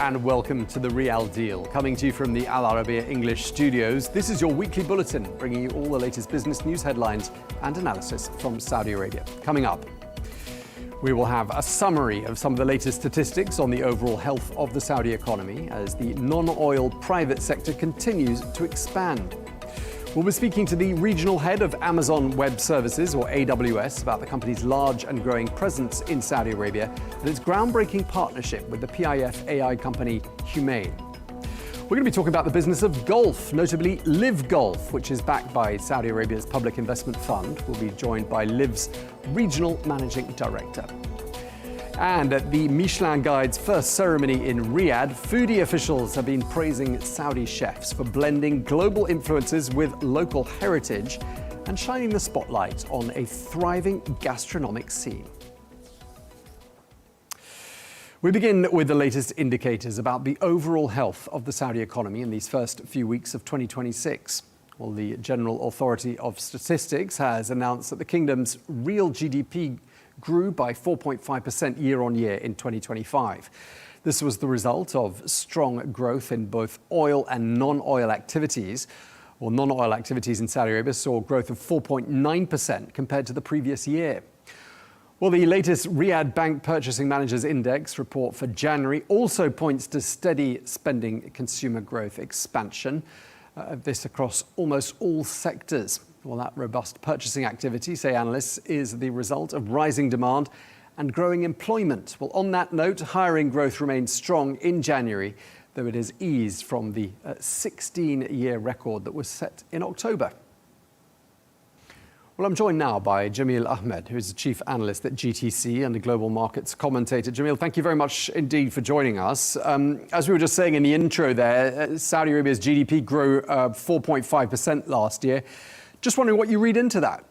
and welcome to the Riyal Deal. Coming to you from the Al Arabiya English studios, this is your weekly bulletin, bringing you all the latest business news headlines and analysis from Saudi Arabia. Coming up, we will have a summary of some of the latest statistics on the overall health of the Saudi economy as the non-oil private sector continues to expand. We'll be speaking to the regional head of Amazon Web Services, or AWS, about the company's large and growing presence in Saudi Arabia and its groundbreaking partnership with the PIF AI company Humane. We're going to be talking about the business of golf, notably LIV Golf, which is backed by Saudi Arabia's Public Investment Fund. We'll be joined by LIV's regional managing director. And at the Michelin Guide's first ceremony in Riyadh, foodie officials have been praising Saudi chefs for blending global influences with local heritage and shining the spotlight on a thriving gastronomic scene. We begin with the latest indicators about the overall health of the Saudi economy in these first few weeks of 2026. Well, the General Authority of Statistics has announced that the kingdom's real GDP grew by 4.5% year-on-year in 2025. This was the result of strong growth in both oil and non-oil activities. Well, non-oil activities in Saudi Arabia saw growth of 4.9% compared to the previous year. Well, the latest Riyadh Bank Purchasing Managers Index report for January also points to steady spending consumer growth expansion, this across almost all sectors. Well, that robust purchasing activity, say analysts, is the result of rising demand and growing employment. Well, on that note, hiring growth remains strong in January, though it has eased from the 16-year record that was set in October. Well, I'm joined now by Jameel Ahmad, who is the chief analyst at GTC and a global markets commentator. Jameel, thank you very much indeed for joining us. As we were just saying in the intro there, Saudi Arabia's GDP grew 4.5% last year. Just wondering what you read into that.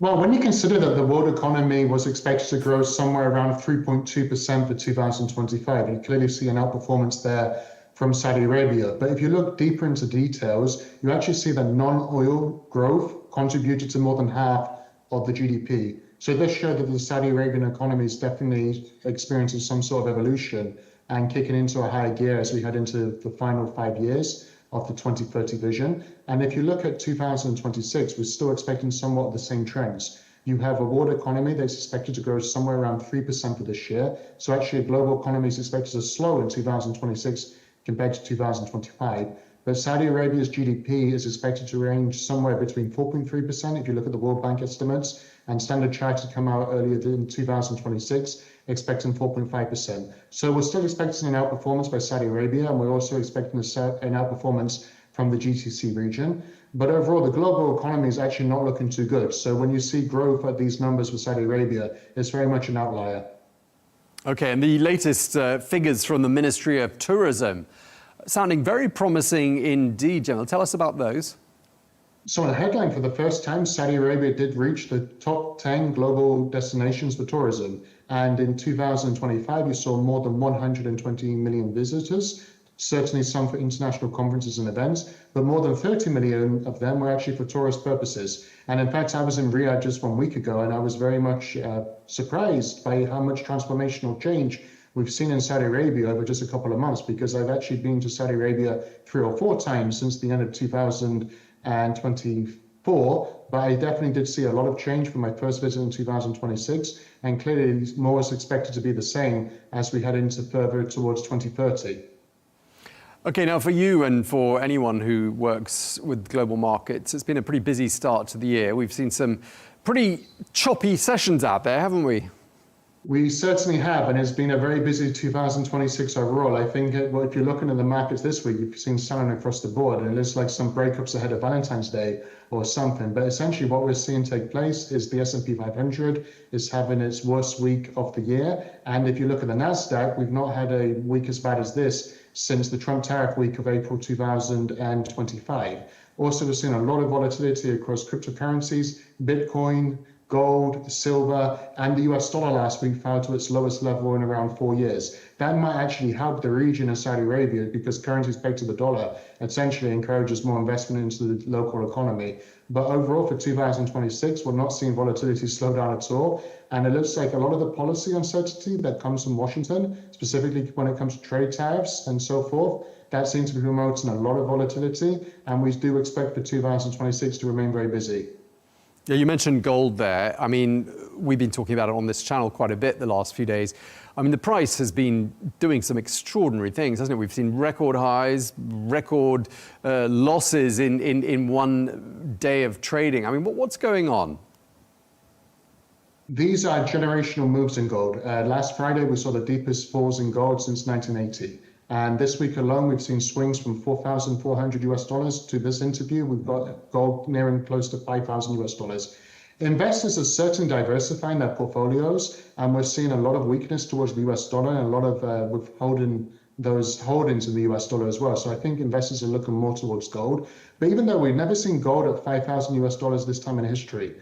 Well, when you consider that the world economy was expected to grow somewhere around 3.2% for 2025, you clearly see an outperformance there from Saudi Arabia. But if you look deeper into details, you actually see that non-oil growth contributed to more than half of the GDP. So this showed that the Saudi Arabian economy is definitely experiencing some sort of evolution and kicking into a higher gear as we head into the final 5 years of the 2030 vision. And if you look at 2026, we're still expecting somewhat the same trends. You have a world economy that's expected to grow somewhere around 3% for this year. So actually, a global economy is expected to slow in 2026 compared to 2025. But Saudi Arabia's GDP is expected to range somewhere between 4.3% if you look at the World Bank estimates, and Standard Chartered come out earlier in 2026 expecting 4.5%. So we're still expecting an outperformance by Saudi Arabia, and we're also expecting an outperformance from the GCC region. But overall, the global economy is actually not looking too good. So when you see growth at these numbers for Saudi Arabia, it's very much an outlier. Okay, and the latest figures from the Ministry of Tourism sounding very promising indeed, Jameel. Tell us about those. So in a headline, for the first time, Saudi Arabia did reach the top 10 global destinations for tourism. And in 2025, you saw more than 120 million visitors, certainly some for international conferences and events, but more than 30 million of them were actually for tourist purposes. And in fact, I was in Riyadh just 1 week ago, and I was very much surprised by how much transformational change we've seen in Saudi Arabia over just a couple of months, because I've actually been to Saudi Arabia 3 or 4 times since the end of 2024, but I definitely did see a lot of change from my first visit in 2026, and clearly more is expected to be the same as we head into further towards 2030. Okay, now for you and for anyone who works with global markets, it's been a pretty busy start to the year. We've seen some pretty choppy sessions out there, haven't we? We certainly have, and it's been a very busy 2026 overall. I think if you're looking at the markets this week, you've seen selling across the board, and it looks like some breakups ahead of Valentine's Day or something. But essentially what we're seeing take place is the S&P 500 is having its worst week of the year. And if you look at the NASDAQ, we've not had a week as bad as this since the Trump tariff week of April 2025. Also, we're seeing a lot of volatility across cryptocurrencies, Bitcoin, gold, silver, and the US dollar last week fell to its lowest level in around 4 years. That might actually help the region of Saudi Arabia because currencies pegged to the dollar essentially encourages more investment into the local economy. But overall for 2026, we're not seeing volatility slow down at all. And it looks like a lot of the policy uncertainty that comes from Washington, specifically when it comes to trade tariffs and so forth, that seems to be promoting a lot of volatility. And we do expect for 2026 to remain very busy. Yeah, you mentioned gold there. I mean, we've been talking about it on this channel quite a bit the last few days. I mean, the price has been doing some extraordinary things, hasn't it? We've seen record highs, record losses in one day of trading. I mean, what's going on? These are generational moves in gold. Last Friday, we saw the deepest falls in gold since 1980. And this week alone, we've seen swings from 4,400 US dollars to this interview. We've got gold nearing close to 5,000 US dollars. Investors are certainly diversifying their portfolios, and we're seeing a lot of weakness towards the US dollar and a lot of withholding those holdings in the US dollar as well. So I think investors are looking more towards gold. But even though we've never seen gold at 5,000 US dollars this time in history,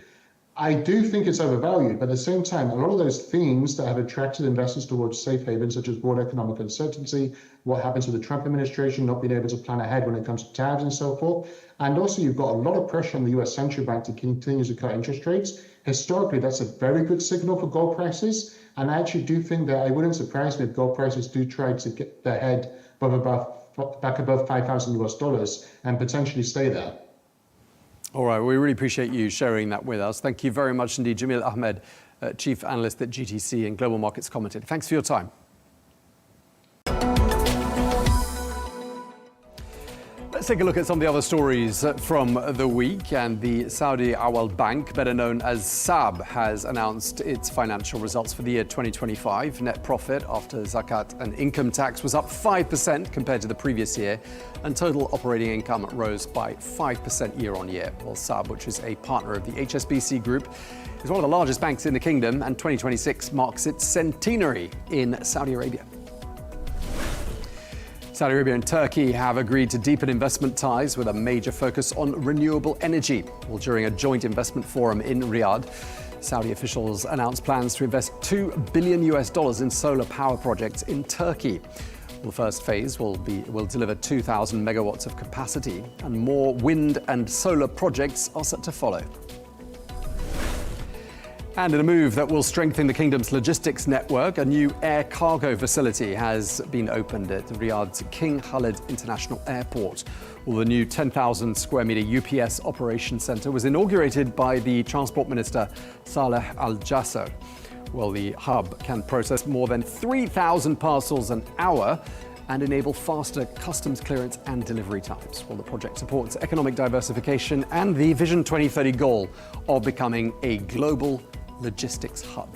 I do think it's overvalued, but at the same time, a lot of those themes that have attracted investors towards safe havens, such as broad economic uncertainty, what happens with the Trump administration, not being able to plan ahead when it comes to tariffs and so forth. And also you've got a lot of pressure on the US Central Bank to continue to cut interest rates. Historically, that's a very good signal for gold prices. And I actually do think that it wouldn't surprise me if gold prices do try to get their head back above 5,000 US dollars and potentially stay there. All right, we really appreciate you sharing that with us. Thank you very much indeed, Jameel Ahmad, Chief Analyst at GTC and Global Markets Commentator. Thanks for your time. Let's take a look at some of the other stories from the week. And the Saudi Awal Bank, better known as SAB, has announced its financial results for the year 2025. Net profit after zakat and income tax was up 5% compared to the previous year, and total operating income rose by 5% year on year. Well, SAB, which is a partner of the HSBC Group, is one of the largest banks in the kingdom, and 2026 marks its centenary in Saudi Arabia. Saudi Arabia and Turkey have agreed to deepen investment ties with a major focus on renewable energy. Well, during a joint investment forum in Riyadh, Saudi officials announced plans to invest $2 billion in solar power projects in Turkey. The first phase will deliver 2,000 megawatts of capacity, and more wind and solar projects are set to follow. And in a move that will strengthen the kingdom's logistics network, a new air cargo facility has been opened at Riyadh's King Khalid International Airport. Well, the new 10,000 square metre UPS Operations Centre was inaugurated by the Transport Minister Saleh Al-Jasser. Well, the hub can process more than 3,000 parcels an hour and enable faster customs clearance and delivery times. Well, the project supports economic diversification and the Vision 2030 goal of becoming a global logistics hub.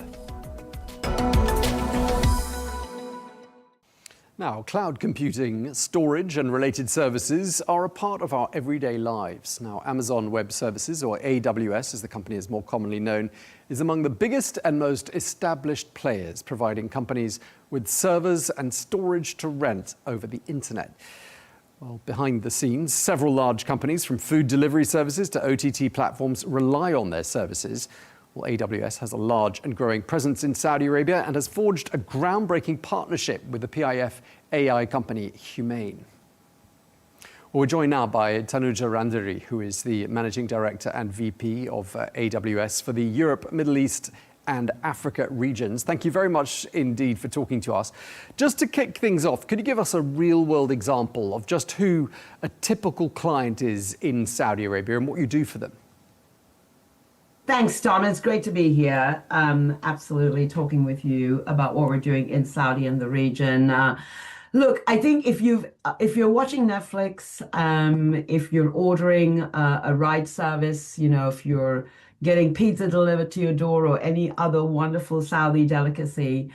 Now, cloud computing, storage and related services are a part of our everyday lives. Now, Amazon Web Services, or AWS as the company is more commonly known, is among the biggest and most established players, providing companies with servers and storage to rent over the internet. Well, behind the scenes, several large companies from food delivery services to OTT platforms rely on their services. Well, AWS has a large and growing presence in Saudi Arabia and has forged a groundbreaking partnership with the PIF AI company Humane. Well, we're joined now by Tanuja Randery, who is the Managing Director and VP of AWS for the Europe, Middle East and Africa regions. Thank you very much indeed for talking to us. Just to kick things off, could you give us a real-world example of just who a typical client is in Saudi Arabia and what you do for them? Thanks, Don. It's great to be here. Absolutely talking with you about what we're doing in Saudi and the region. Look, I think if you're watching Netflix, if you're ordering a ride service, if you're getting pizza delivered to your door or any other wonderful Saudi delicacy,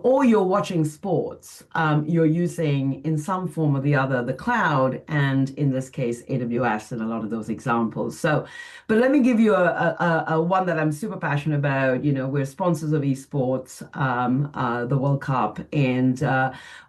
or you're watching sports, you're using in some form or the other the cloud, and in this case, AWS in a lot of those examples. So, but let me give you a one that I'm super passionate about. You know, we're sponsors of esports, the World Cup, and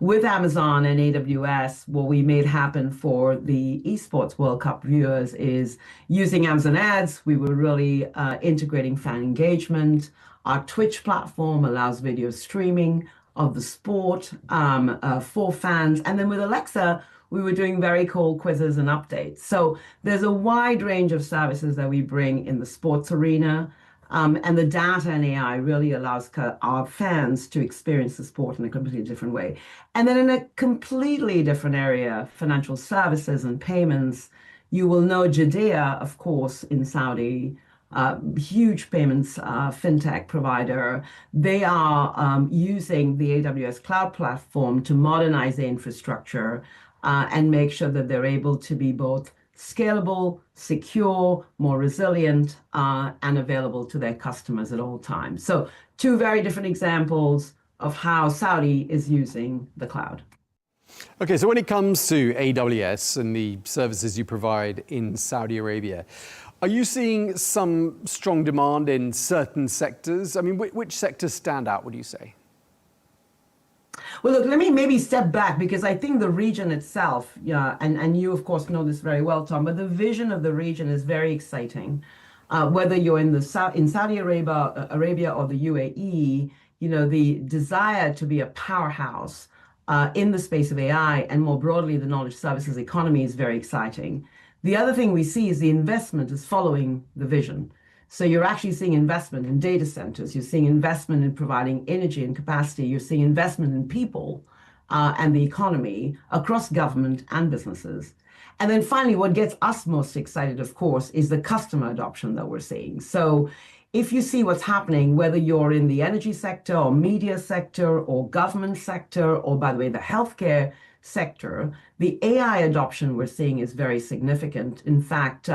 with Amazon and AWS, what we made happen for the esports World Cup viewers is using Amazon Ads. We were really integrating fan engagement. Our Twitch platform allows video streaming of the sport for fans. And then with Alexa, we were doing very cool quizzes and updates. So there's a wide range of services that we bring in the sports arena. And the data and AI really allows our fans to experience the sport in a completely different way. And then in a completely different area, financial services and payments, you will know Al-Jedea, of course, in Saudi, huge payments fintech provider. They are using the AWS cloud platform to modernize the infrastructure and make sure that they're able to be both scalable, secure, more resilient, and available to their customers at all times. So two very different examples of how Saudi is using the cloud. Okay, so when it comes to AWS and the services you provide in Saudi Arabia, are you seeing some strong demand in certain sectors? I mean, which sectors stand out, would you say? Well, look, let me maybe step back, because I think the region itself, yeah, and you, of course, know this very well, Tom, but the vision of the region is very exciting. Whether you're in Saudi Arabia or the UAE, you know, the desire to be a powerhouse in the space of AI and more broadly the knowledge services economy is very exciting. The other thing we see is the investment is following the vision. So you're actually seeing investment in data centers, you're seeing investment in providing energy and capacity, you're seeing investment in people and the economy across government and businesses. And then finally, what gets us most excited, of course, is the customer adoption that we're seeing. So if you see what's happening, whether you're in the energy sector or media sector or government sector, or by the way, the healthcare sector, the AI adoption we're seeing is very significant. In fact,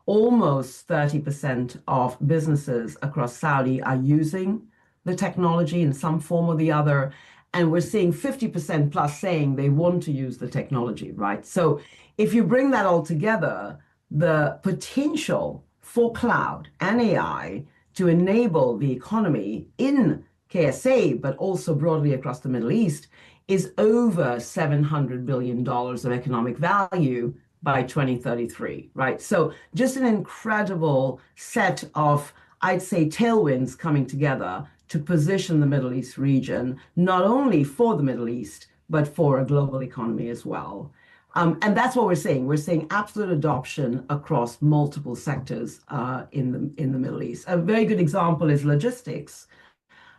almost 30% of businesses across Saudi are using the technology in some form or the other. And we're seeing 50% plus saying they want to use the technology, right? So if you bring that all together, the potential for cloud and AI to enable the economy in KSA, but also broadly across the Middle East, is over $700 billion of economic value by 2033, right? So just an incredible set of, I'd say, tailwinds coming together to position the Middle East region, not only for the Middle East, but for a global economy as well. And that's what we're seeing. We're seeing absolute adoption across multiple sectors in the Middle East. A very good example is logistics.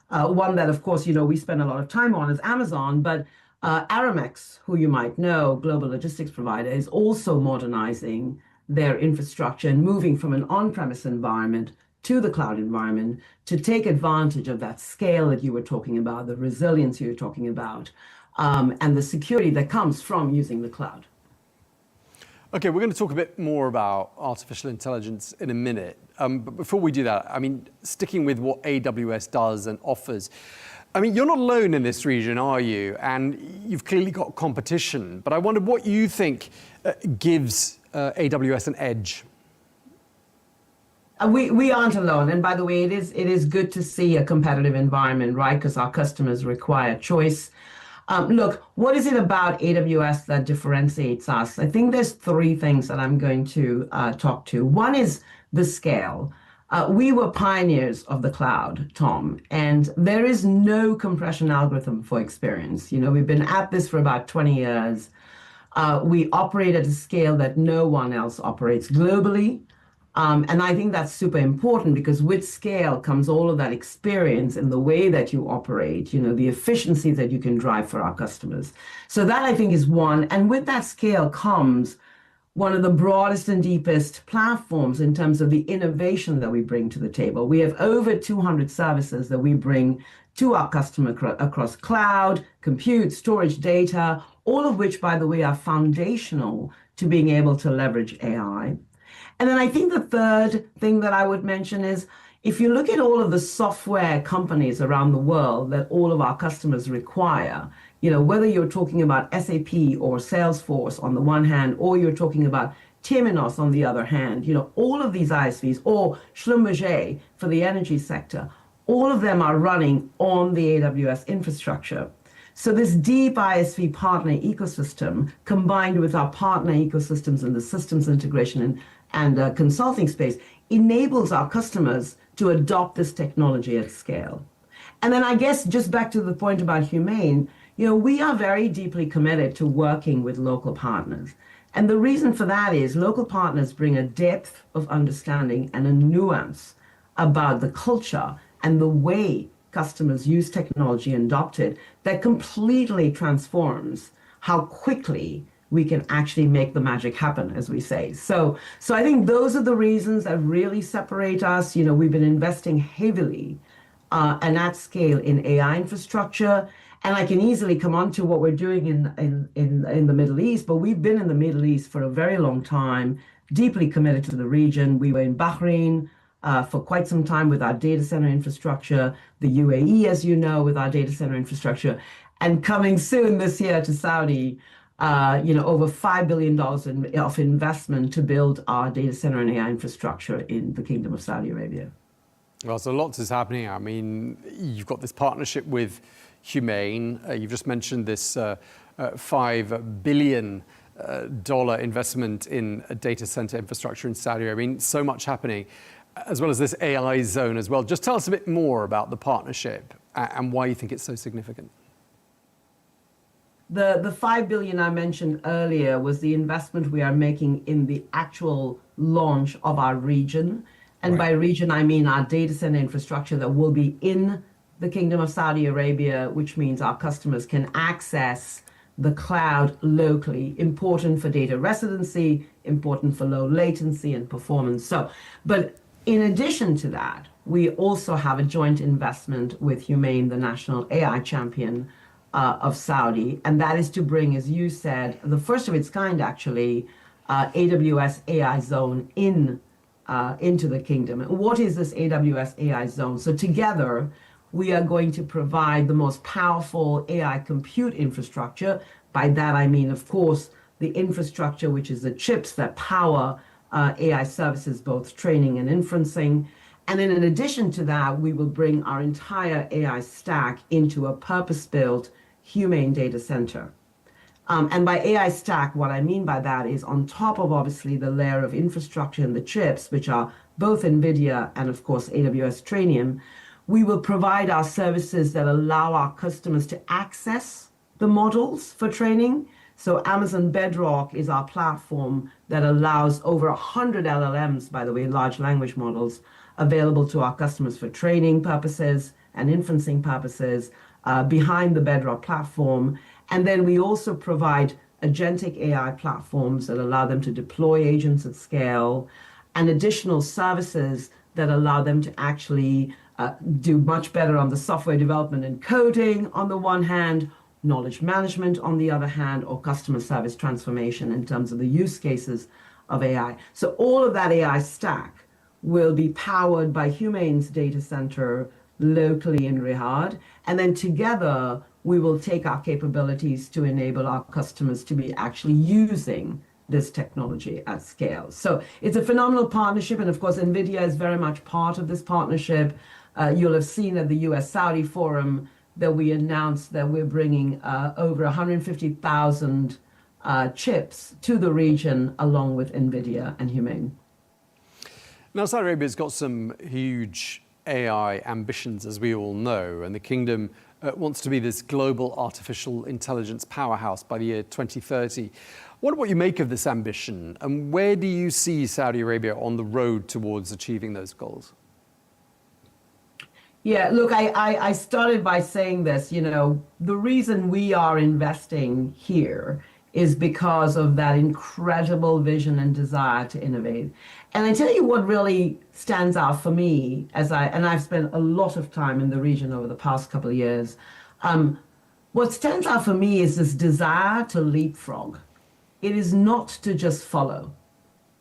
One that, of course, you know, we spend a lot of time on is Amazon, but Aramex, who you might know, global logistics provider, is also modernizing their infrastructure and moving from an on-premise environment to the cloud environment to take advantage of that scale that you were talking about, the resilience you were talking about, and the security that comes from using the cloud. Okay, we're going to talk a bit more about artificial intelligence in a minute. But before we do that, I mean, sticking with what AWS does and offers, I mean, you're not alone in this region, are you? And you've clearly got competition. But I wonder what you think gives AWS an edge. We aren't alone. And by the way, it is good to see a competitive environment, right? Because our customers require choice. Look, what is it about AWS that differentiates us? I think there's three things that I'm going to talk to. One is the scale. We were pioneers of the cloud, Tom, and there is no compression algorithm for experience. You know, we've been at this for about 20 years. We operate at a scale that no one else operates globally. And I think that's super important because with scale comes all of that experience in the way that you operate, you know, the efficiency that you can drive for our customers. So that I think is one. And with that scale comes one of the broadest and deepest platforms in terms of the innovation that we bring to the table. We have over 200 services that we bring to our customer across cloud, compute, storage, data, all of which, by the way, are foundational to being able to leverage AI. And then I think the third thing that I would mention is, if you look at all of the software companies around the world that all of our customers require, whether you're talking about SAP or Salesforce on the one hand, or you're talking about Temenos on the other hand, all of these ISVs, or Schlumberger for the energy sector, all of them are running on the AWS infrastructure. So this deep ISV partner ecosystem, combined with our partner ecosystems and the systems integration and consulting space, enables our customers to adopt this technology at scale. And then I guess just back to the point about Humane, we are very deeply committed to working with local partners. And the reason for that is local partners bring a depth of understanding and a nuance about the culture and the way customers use technology and adopt it that completely transforms how quickly we can actually make the magic happen, as we say. So I think those are the reasons that really separate us. We've been investing heavily and at scale in AI infrastructure. And I can easily come on to what we're doing in the Middle East, but we've been in the Middle East for a very long time, deeply committed to the region. We were in Bahrain for quite some time with our data center infrastructure, the UAE, as you know, with our data center infrastructure, and coming soon this year to Saudi, over $5 billion of investment to build our data center and AI infrastructure in the Kingdom of Saudi Arabia. Well, so lots is happening. I mean, you've got this partnership with Humane. You've just mentioned this $5 billion investment in a data center infrastructure in Saudi Arabia. I mean, so much happening, as well as this AI zone as well. Just tell us a bit more about the partnership and why you think it's so significant. The $5 billion I mentioned earlier was the investment we are making in the actual launch of our region. And by region, I mean our data center infrastructure that will be in the Kingdom of Saudi Arabia, which means our customers can access the cloud locally, important for data residency, important for low latency and performance. But in addition to that, we also have a joint investment with Humane, the national AI champion of Saudi, and that is to bring, as you said, the first of its kind, actually, AWS AI zone into the kingdom. And what is this AWS AI zone? So together, we are going to provide the most powerful AI compute infrastructure. By that, I mean, of course, the infrastructure, which is the chips that power AI services, both training and inferencing. And then in addition to that, we will bring our entire AI stack into a purpose-built Humane data center. And by AI stack, what I mean by that is on top of obviously the layer of infrastructure and the chips, which are both NVIDIA and of course AWS Trainium, we will provide our services that allow our customers to access the models for training. So Amazon Bedrock is our platform that allows over 100 LLMs, by the way, large language models, available to our customers for training purposes and inferencing purposes behind the Bedrock platform. And then we also provide agentic AI platforms that allow them to deploy agents at scale and additional services that allow them to actually do much better on the software development and coding on the one hand, knowledge management on the other hand, or customer service transformation in terms of the use cases of AI. So all of that AI stack will be powered by Humane's data center locally in Riyadh. And then together, we will take our capabilities to enable our customers to be actually using this technology at scale. So it's a phenomenal partnership. And of course, NVIDIA is very much part of this partnership. You'll have seen at the US Saudi Forum that we announced that we're bringing over 150,000 chips to the region along with NVIDIA and Humane. Now, Saudi Arabia's got some huge AI ambitions, as we all know, and the kingdom wants to be this global artificial intelligence powerhouse by the year 2030. What you make of this ambition, and where do you see Saudi Arabia on the road towards achieving those goals? Yeah, look, I started by saying this, the reason we are investing here is because of that incredible vision and desire to innovate. And I tell you what really stands out for me, and I've spent a lot of time in the region over the past couple of years. What stands out for me is this desire to leapfrog. It is not to just follow.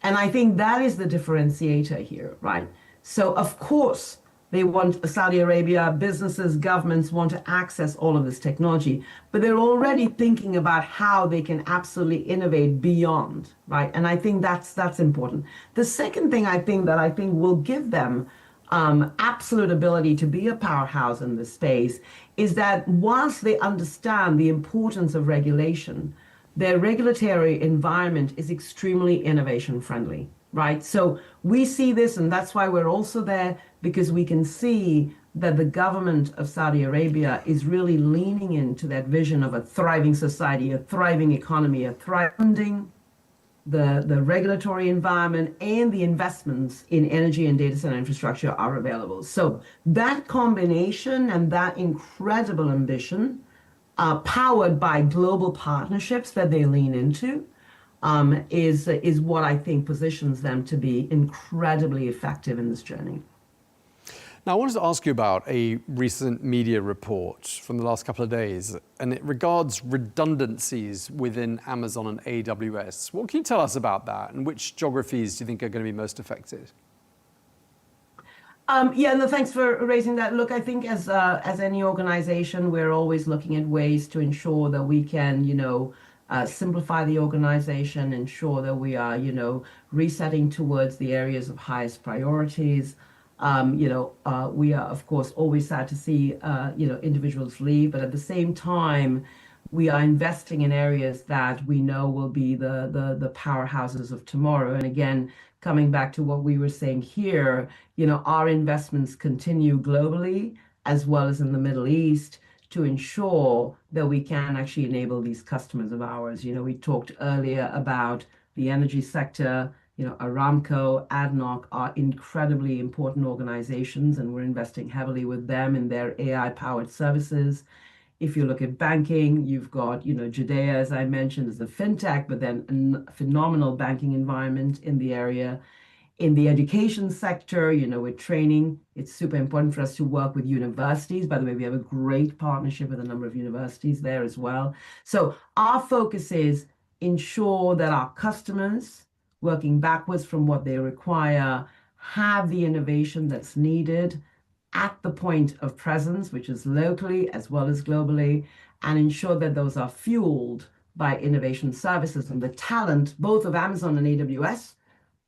And I think that is the differentiator here, right? So of course, They want Saudi Arabia, businesses, governments want to access all of this technology, but they're already thinking about how they can absolutely innovate beyond, right? And I think that's important. The second thing I think will give them absolute ability to be a powerhouse in this space is that once they understand the importance of regulation, their regulatory environment is extremely innovation friendly, right? So we see this, and that's why we're also there, because we can see that the government of Saudi Arabia is really leaning into that vision of a thriving society, a thriving economy, a thriving the regulatory environment, and the investments in energy and data center infrastructure are available. So that combination and that incredible ambition, powered by global partnerships that they lean into, is what I think positions them to be incredibly effective in this journey. Now, I wanted to ask you about a recent media report from the last couple of days, and it regards redundancies within Amazon and AWS. What can you tell us about that, and which geographies do you think are going to be most affected? Yeah, no, thanks for raising that. Look, I think as any organization, we're always looking at ways to ensure that we can, simplify the organization, ensure that we are, resetting towards the areas of highest priorities. We are, of course, always sad to see, individuals leave, but at the same time, we are investing in areas that we know will be the powerhouses of tomorrow. And again, coming back to what we were saying here, our investments continue globally as well as in the Middle East to ensure that we can actually enable these customers of ours. We talked earlier about the energy sector. Aramco, ADNOC are incredibly important organizations, and we're investing heavily with them in their AI-powered services. If you look at banking, you've got, Jedea, as I mentioned, as a fintech, but then a phenomenal banking environment in the area. In the education sector, with training, it's super important for us to work with universities. By the way, we have a great partnership with a number of universities there as well. So our focus is ensure that our customers, working backwards from what they require, have the innovation that's needed at the point of presence, which is locally as well as globally, and ensure that those are fueled by innovation services and the talent, both of Amazon and AWS,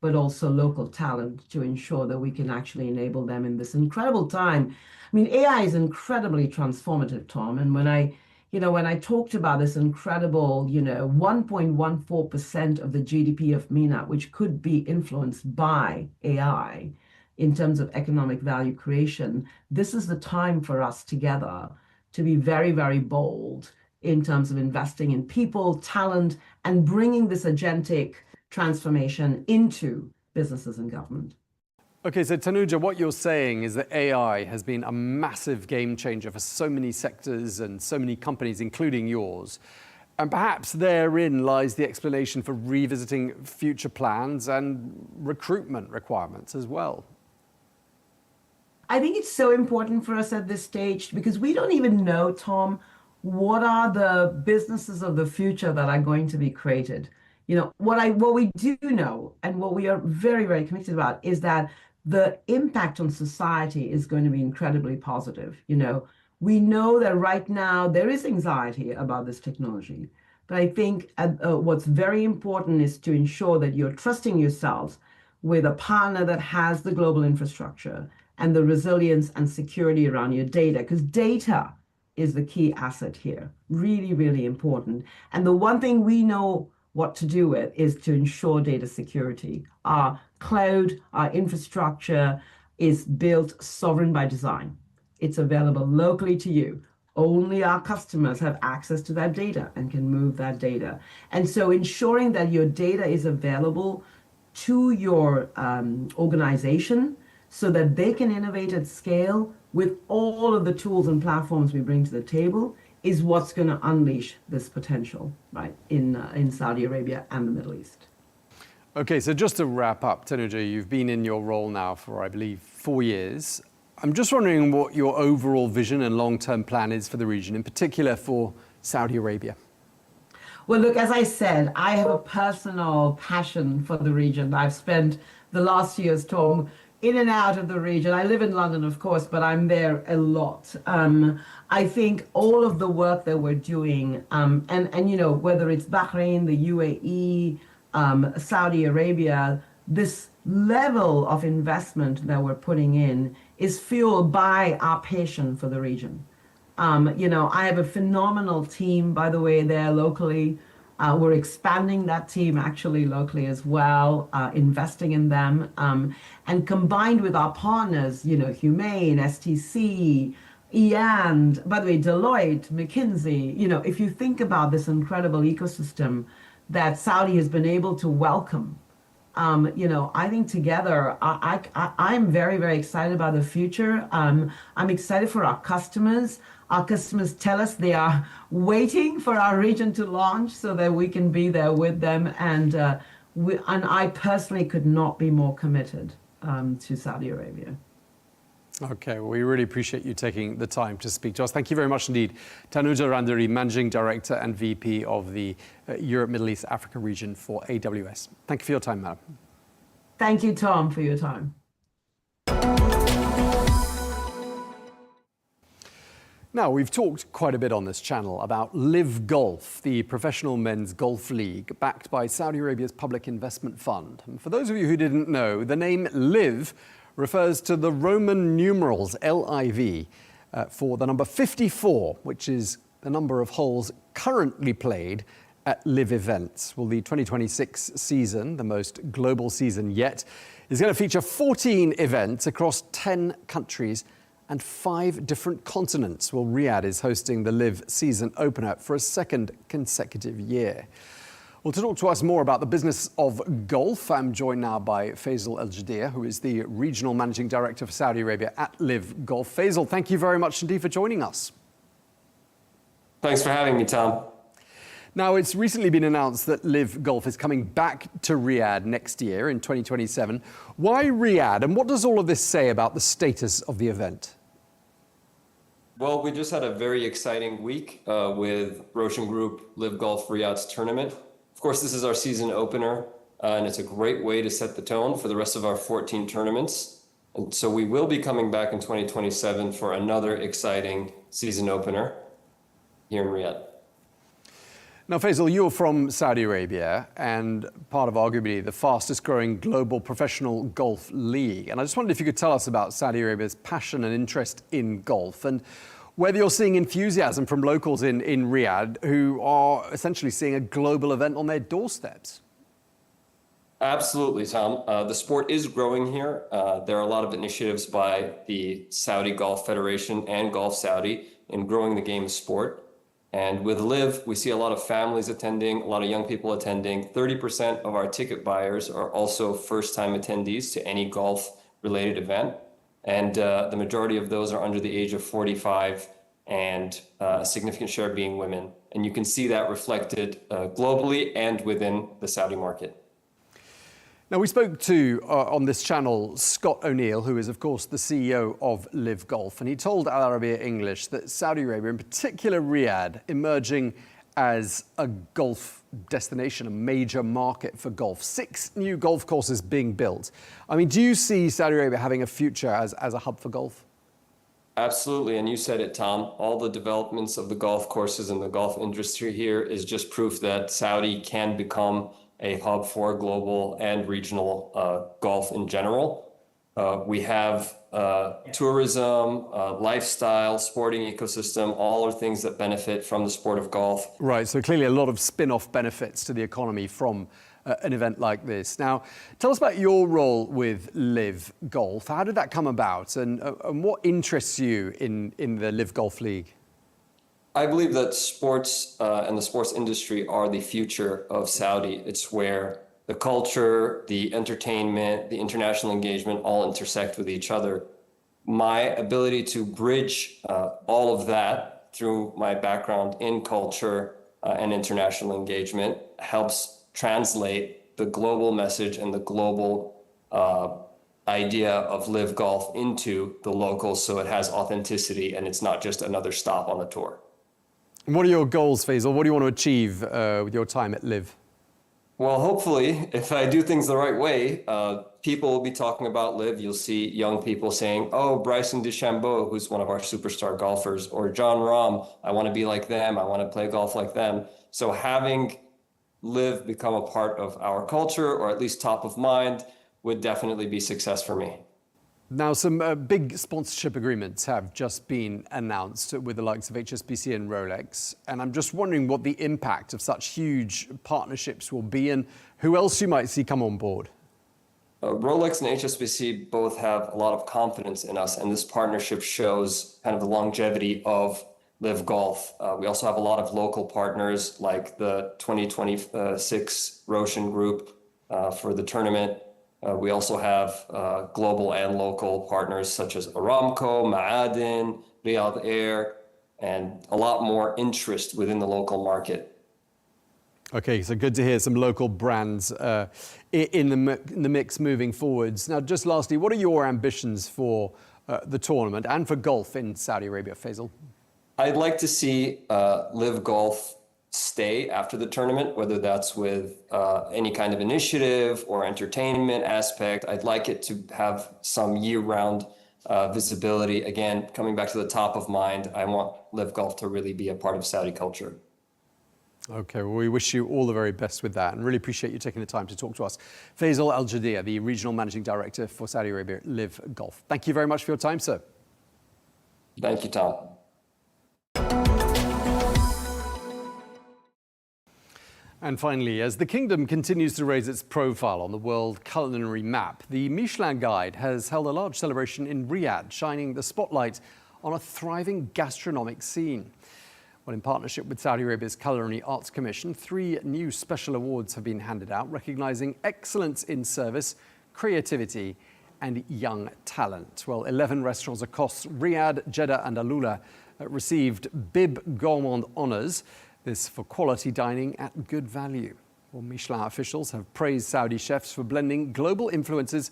but also local talent to ensure that we can actually enable them in this incredible time. I mean, AI is incredibly transformative, Tom. And when I talked about this incredible, 1.14% of the GDP of MENA, which could be influenced by AI in terms of economic value creation, this is the time for us together to be very, very bold in terms of investing in people, talent, and bringing this agentic transformation into businesses and government. Okay, so Tanuja, what you're saying is that AI has been a massive game changer for so many sectors and so many companies, including yours. And perhaps therein lies the explanation for revisiting future plans and recruitment requirements as well. I think it's so important for us at this stage because we don't even know, Tom, what are the businesses of the future that are going to be created. What we do know and what we are very, very committed about is that the impact on society is going to be incredibly positive. We know that right now there is anxiety about this technology, but I think what's very important is to ensure that you're trusting yourselves with a partner that has the global infrastructure and the resilience and security around your data, because data is the key asset here. Really, really important. And the one thing we know what to do with is to ensure data security. Our cloud, our infrastructure is built sovereign by design. It's available locally to you. Only our customers have access to that data and can move that data. And so ensuring that your data is available to your organization so that they can innovate at scale with all of the tools and platforms we bring to the table is what's going to unleash this potential, right, in Saudi Arabia and the Middle East. Okay, so just to wrap up, Tanuja, you've been in your role now for, I believe, 4 years. I'm just wondering what your overall vision and long-term plan is for the region, in particular for Saudi Arabia. Well, look, as I said, I have a personal passion for the region. I've spent the last years, Tom, in and out of the region. I live in London, of course, but I'm there a lot. I think all of the work that we're doing, and you know, whether it's Bahrain, the UAE, Saudi Arabia, this level of investment that we're putting in is fueled by our passion for the region. You know, I have a phenomenal team, by the way, there locally. We're expanding that team actually locally as well, investing in them. And combined with our partners, you know, Humane, STC, and by the way, Deloitte, McKinsey, you know, if you think about this incredible ecosystem that Saudi has been able to welcome, you know, I think together, I'm very, very excited about the future. I'm excited for our customers. Our customers tell us they are waiting for our region to launch so that we can be there with them. And I personally could not be more committed to Saudi Arabia. Okay, well, we really appreciate you taking the time to speak to us. Thank you very much indeed. Tanuja Randery, Managing Director and VP of the Europe, Middle East, Africa region for AWS. Thank you for your time, madam. Thank you, Tom, for your time. Now, we've talked quite a bit on this channel about LIV Golf, the professional men's golf league backed by Saudi Arabia's public investment fund. And for those of you who didn't know, the name LIV refers to the Roman numerals LIV for the number 54, which is the number of holes currently played at LIV events. Well, the 2026 season, the most global season yet, is going to feature 14 events across 10 countries and 5 different continents. Well, Riyadh is hosting the LIV season opener for a second consecutive year. Well, to talk to us more about the business of golf, I'm joined now by Faisal Al-Jedea, who is the Regional Managing Director for Saudi Arabia at LIV Golf. Faisal, thank you very much indeed for joining us. Thanks for having me, Tom. Now, it's recently been announced that LIV Golf is coming back to Riyadh next year in 2027. Why Riyadh, and what does all of this say about the status of the event? Well, we just had a very exciting week with Roshan Group LIV Golf Riyadh's tournament. Of course, this is our season opener, and it's a great way to set the tone for the rest of our 14 tournaments. And so we will be coming back in 2027 for another exciting season opener here in Riyadh. Now, Faisal, you're from Saudi Arabia and part of arguably the fastest growing global professional golf league. And I just wondered if you could tell us about Saudi Arabia's passion and interest in golf and whether you're seeing enthusiasm from locals in Riyadh who are essentially seeing a global event on their doorsteps. Absolutely, Tom. The sport is growing here. There are a lot of initiatives by the Saudi Golf Federation and Golf Saudi in growing the game of sport. And with LIV, we see a lot of families attending, a lot of young people attending. 30% of our ticket buyers are also first-time attendees to any golf-related event. And the majority of those are under the age of 45 and a significant share being women. And you can see that reflected globally and within the Saudi market. Now, we spoke to, on this channel, Scott O'Neill, who is, of course, the CEO of LIV Golf, and he told Al Arabiya English that Saudi Arabia, in particular Riyadh, emerging as a golf destination, a major market for golf. 6 new golf courses being built. I mean, do you see Saudi Arabia having a future as a hub for golf? Absolutely, and you said it, Tom. All the developments of the golf courses and the golf industry here is just proof that Saudi can become a hub for global and regional golf in general. We have tourism, lifestyle, sporting ecosystem, all are things that benefit from the sport of golf. Right, so clearly a lot of spin-off benefits to the economy from an event like this. Now, tell us about your role with LIV Golf. How did that come about, and what interests you in the LIV Golf League? I believe that sports and the sports industry are the future of Saudi. It's where the culture, the entertainment, the international engagement all intersect with each other. My ability to bridge all of that through my background in culture and international engagement helps translate the global message and the global idea of LIV Golf into the locals so it has authenticity and it's not just another stop on the tour. And what are your goals, Faisal? What do you want to achieve with your time at LIV? Well, hopefully, if I do things the right way, people will be talking about LIV. You'll see young people saying, oh, Bryson DeChambeau, who's one of our superstar golfers, or John Rahm, I want to be like them. I want to play golf like them. So having LIV become a part of our culture, or at least top of mind, would definitely be success for me. Now, some big sponsorship agreements have just been announced with the likes of HSBC and Rolex. And I'm just wondering what the impact of such huge partnerships will be and who else you might see come on board. Rolex and HSBC both have a lot of confidence in us, and this partnership shows kind of the longevity of LIV Golf. We also have a lot of local partners like the 2026 Roshan Group for the tournament. We also have global and local partners such as Aramco, Ma'adin, Riyal Air, and a lot more interest within the local market. Okay, so good to hear some local brands in the mix moving forwards. Now, just lastly, what are your ambitions for the tournament and for golf in Saudi Arabia, Faisal? I'd like to see LIV Golf stay after the tournament, whether that's with any kind of initiative or entertainment aspect. I'd like it to have some year-round visibility. Again, coming back to the top of mind, I want LIV Golf to really be a part of Saudi culture. Okay, well, we wish you all the very best with that and really appreciate you taking the time to talk to us. Faisal Al-Jedea, the Regional Managing Director for Saudi Arabia LIV Golf. Thank you very much for your time, sir. Thank you, Tom. And finally, as the kingdom continues to raise its profile on the world culinary map, the Michelin Guide has held a large celebration in Riyadh, shining the spotlight on a thriving gastronomic scene. Well, in partnership with Saudi Arabia's Culinary Arts Commission, 3 new special awards have been handed out, recognizing excellence in service, creativity, and young talent. Well, 11 restaurants across Riyadh, Jeddah, and Alula received Bib Gourmand honors. This for quality dining at good value. Well, Michelin officials have praised Saudi chefs for blending global influences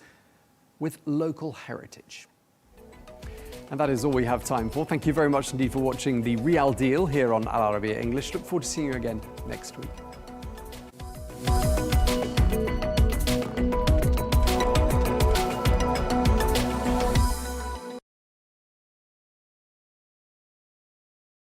with local heritage. And that is all we have time for. Thank you very much indeed for watching the Riyal Deal here on Al Arabiya English. Look forward to seeing you again next week.